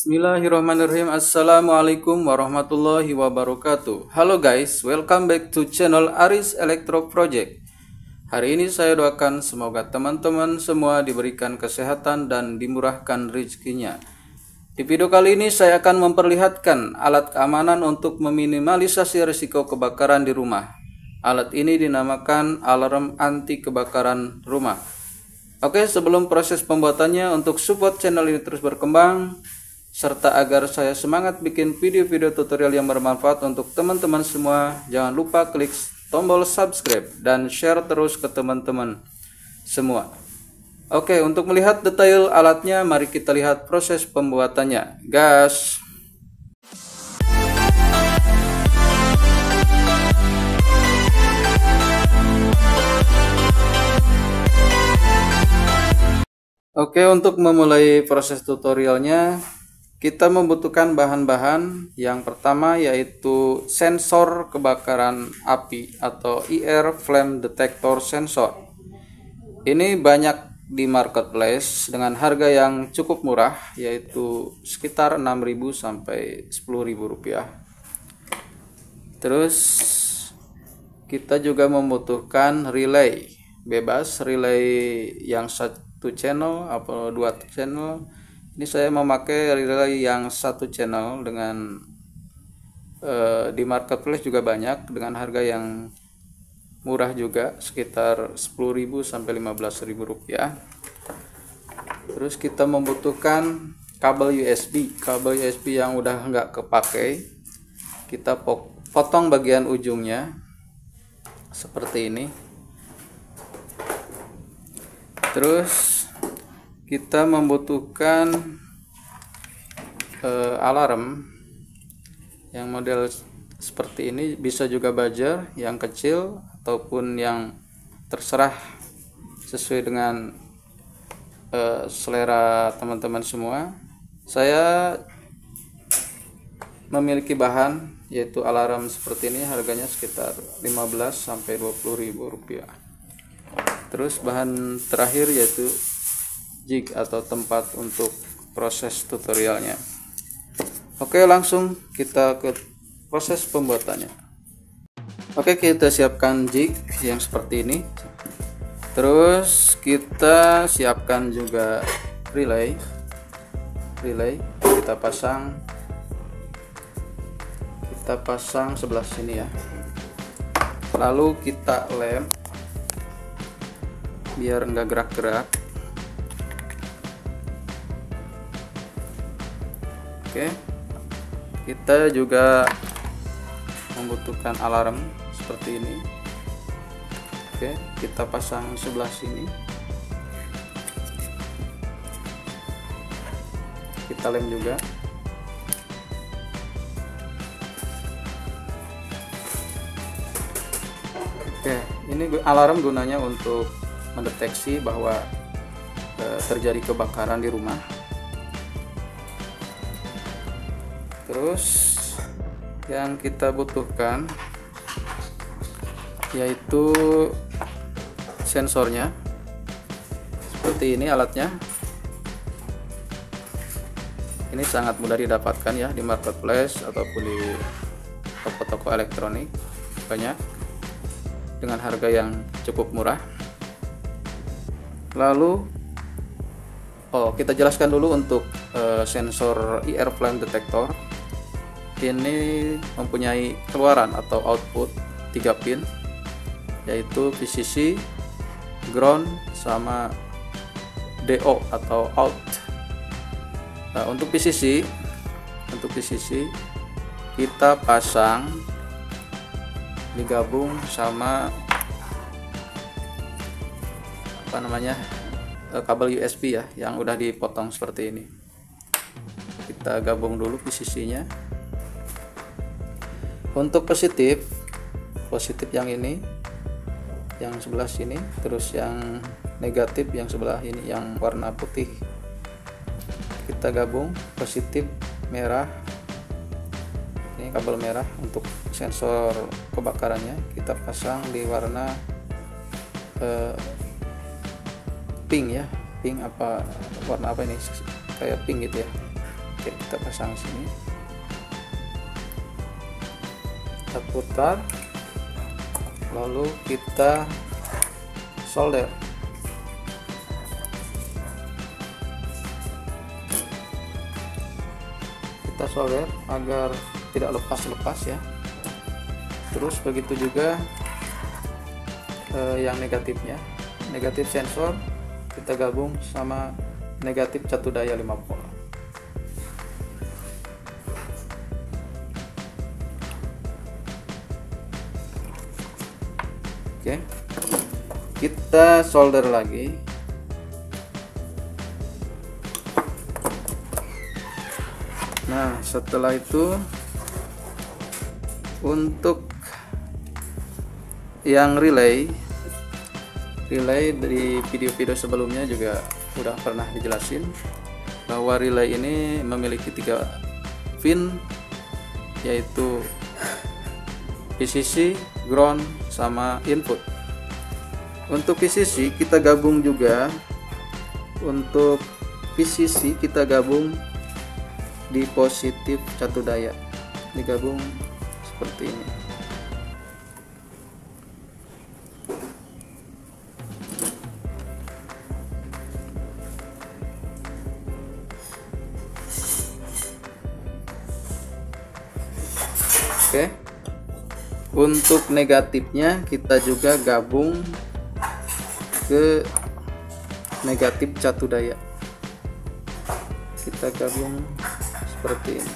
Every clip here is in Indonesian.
Bismillahirrahmanirrahim. Assalamualaikum warahmatullahi wabarakatuh. Halo guys, welcome back to channel Aris Electro Project. Hari ini saya doakan semoga teman-teman semua diberikan kesehatan dan dimurahkan rezekinya. Di video kali ini saya akan memperlihatkan alat keamanan untuk meminimalisasi risiko kebakaran di rumah. Alat ini dinamakan alarm anti kebakaran rumah. Oke, sebelum proses pembuatannya, untuk support channel ini terus berkembang, serta agar saya semangat bikin video-video tutorial yang bermanfaat untuk teman-teman semua, jangan lupa klik tombol subscribe dan share terus ke teman-teman semua. Oke, untuk melihat detail alatnya, mari kita lihat proses pembuatannya. Gas! Oke, untuk memulai proses tutorialnya, kita membutuhkan bahan-bahan. Yang pertama yaitu sensor kebakaran api atau IR Flame Detector Sensor. Ini banyak di marketplace dengan harga yang cukup murah, yaitu sekitar 6.000 sampai 10.000 rupiah. Terus kita juga membutuhkan relay bebas, relay yang satu channel atau dua channel. Ini saya memakai relay yang satu channel dengan di marketplace juga banyak dengan harga yang murah juga, sekitar 10.000 sampai 15.000 rupiah. Terus kita membutuhkan kabel USB yang udah nggak kepake. Kita potong bagian ujungnya seperti ini. Terus kita membutuhkan alarm yang model seperti ini, bisa juga buzzer yang kecil ataupun yang terserah sesuai dengan selera teman-teman semua. Saya memiliki bahan yaitu alarm seperti ini, harganya sekitar 15 sampai 20.000 rupiah. Terus bahan terakhir yaitu jig atau tempat untuk proses tutorialnya. Oke, langsung kita ke proses pembuatannya. Oke, kita siapkan jig yang seperti ini. Terus kita siapkan juga relay kita pasang sebelah sini ya. Lalu kita lem biar enggak gerak-gerak. Oke, kita juga membutuhkan alarm seperti ini. Oke, kita pasang sebelah sini, kita lem juga. Oke, ini alarm gunanya untuk mendeteksi bahwa terjadi kebakaran di rumah. Terus yang kita butuhkan yaitu sensornya. Seperti ini alatnya. Ini sangat mudah didapatkan ya di marketplace ataupun di toko-toko elektronik, banyak dengan harga yang cukup murah. Lalu kita jelaskan dulu untuk sensor IR Flame Detector. Ini mempunyai keluaran atau output 3 pin, yaitu VCC, ground, sama DO atau out. Nah, untuk VCC kita pasang digabung sama kabel USB ya, yang udah dipotong seperti ini. Kita gabung dulu VCC-nya. Untuk positif yang ini, yang sebelah sini, terus yang negatif yang sebelah ini yang warna putih. Kita gabung positif merah. Ini kabel merah untuk sensor kebakarannya, kita pasang di warna pink ya, pink apa warna apa ini, kayak pink gitu ya. Oke, kita pasang sini, kita putar, lalu kita solder. Kita solder agar tidak lepas-lepas ya. Terus begitu juga yang negatifnya, negatif sensor kita gabung sama negatif catu daya 5 volt. Oke, kita solder lagi. Nah, setelah itu untuk yang relay dari video-video sebelumnya juga udah pernah dijelasin bahwa relay ini memiliki 3 pin, yaitu VCC, ground, sama input. Untuk VCC kita gabung juga, untuk VCC kita gabung di positif catu daya, digabung seperti ini. Oke, untuk negatifnya kita juga gabung ke negatif catu daya, kita gabung seperti ini.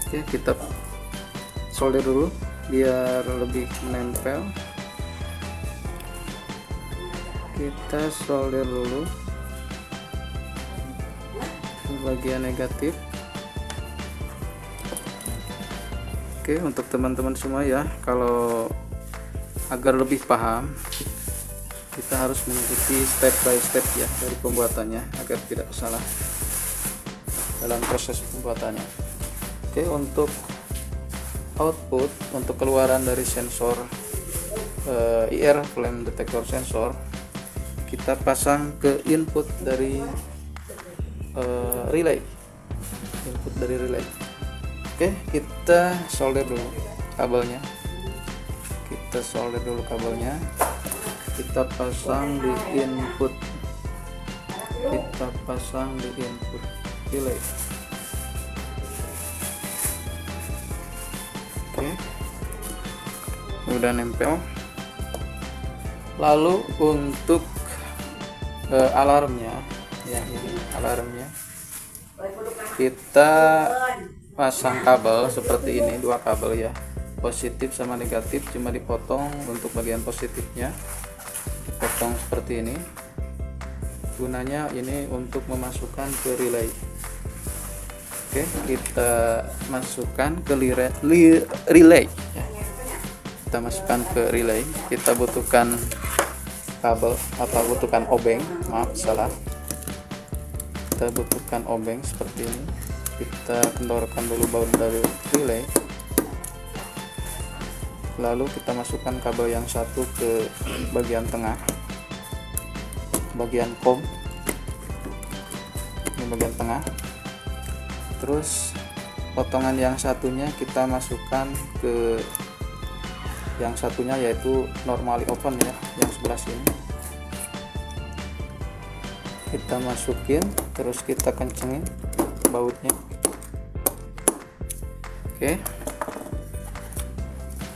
Oke, kita solder dulu biar lebih menempel. Kita solder dulu di bagian negatif. Oke, untuk teman-teman semua ya, kalau agar lebih paham, kita harus mengikuti step by step ya dari pembuatannya agar tidak salah dalam proses pembuatannya. Oke, untuk output, untuk keluaran dari sensor IR flame detector sensor, kita pasang ke input dari relay, input dari relay. Oke, kita solder dulu kabelnya, kita solder dulu kabelnya, kita pasang di input, kita pasang di input relay. Oke, udah nempel. Lalu untuk alarmnya, ya ini alarmnya, kita pasang kabel seperti ini, 2 kabel ya, positif sama negatif, cuma dipotong untuk bagian positifnya, dipotong seperti ini. Gunanya ini untuk memasukkan ke relay. Oke, kita masukkan ke relay ya. Kita masukkan ke relay. Kita butuhkan kabel, butuhkan obeng, maaf salah, kita butuhkan obeng seperti ini. Kita kendorkan dulu baut dari relay, lalu kita masukkan kabel yang satu ke bagian tengah, bagian COM, ini bagian tengah. Terus potongan yang satunya kita masukkan ke yang satunya, yaitu normally open ya, yang sebelah sini kita masukin, terus kita kencengin bautnya. Oke,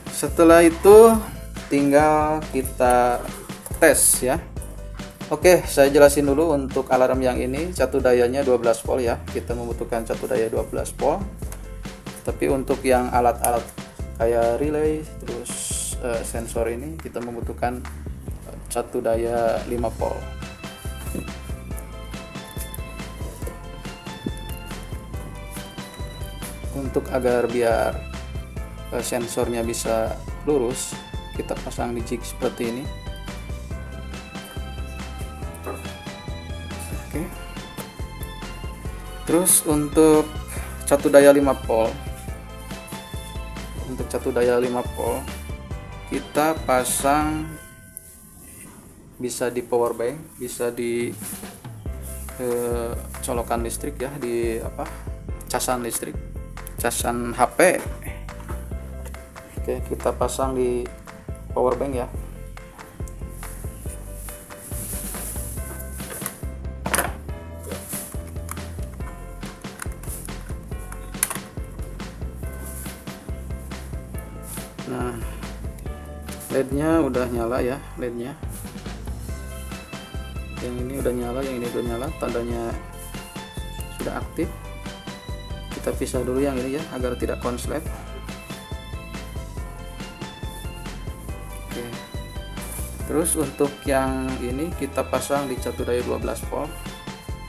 setelah itu tinggal kita tes ya. Oke, saya jelasin dulu untuk alarm yang ini, catu dayanya 12 volt ya. Kita membutuhkan catu daya 12 volt. Tapi untuk yang alat-alat kayak relay terus sensor ini, kita membutuhkan catu daya 5 volt. Untuk agar biar sensornya bisa lurus, kita pasang di jig seperti ini. Oke, Terus untuk catu daya 5 volt, untuk catu daya 5 volt kita pasang bisa di power bank, bisa di colokan listrik ya, di casan listrik, casan HP. Oke, kita pasang di power bank ya. Nah, LED-nya udah nyala ya, LED-nya. Yang ini udah nyala, yang ini udah nyala, tandanya sudah aktif. Kita pisah dulu yang ini ya, agar tidak konslet. Oke. Terus untuk yang ini kita pasang di catu daya 12 volt.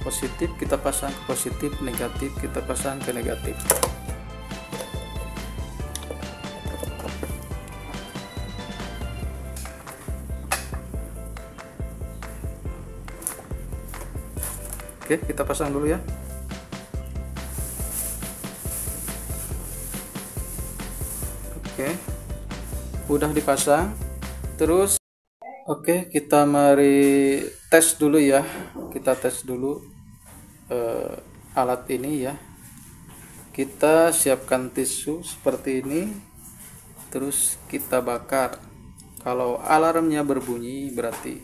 Positif kita pasang ke positif, negatif kita pasang ke negatif. Oke, kita pasang dulu ya. Oke, udah dipasang. Terus oke, kita mari tes dulu ya. Kita tes dulu alat ini ya. Kita siapkan tisu seperti ini. Terus kita bakar. Kalau alarmnya berbunyi berarti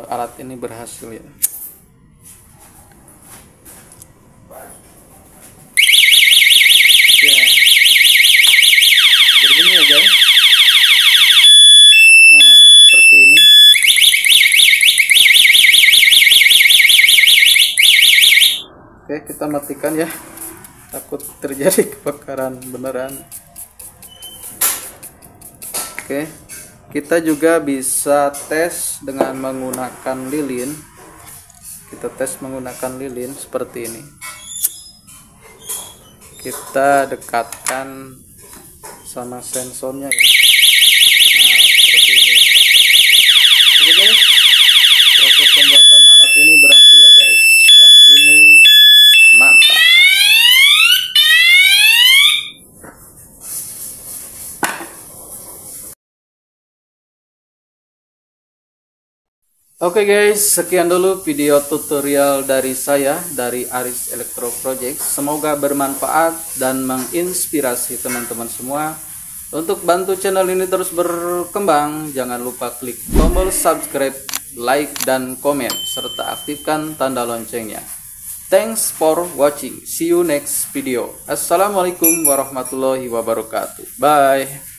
alat ini berhasil ya. Berbunyi ya guys. Nah, seperti ini. Oke, kita matikan ya, takut terjadi kebakaran beneran. Oke, kita juga bisa tes dengan menggunakan lilin. Kita tes menggunakan lilin seperti ini. Kita dekatkan sama sensornya ya. Nah, seperti ini. Oke guys, proses pembuatan alat ini berhasil ya guys, dan ini mantap. Oke guys, sekian dulu video tutorial dari saya, dari Aris Electro Project. Semoga bermanfaat dan menginspirasi teman-teman semua. Untuk bantu channel ini terus berkembang, jangan lupa klik tombol subscribe, like, dan komen, serta aktifkan tanda loncengnya. Thanks for watching. See you next video. Assalamualaikum warahmatullahi wabarakatuh. Bye.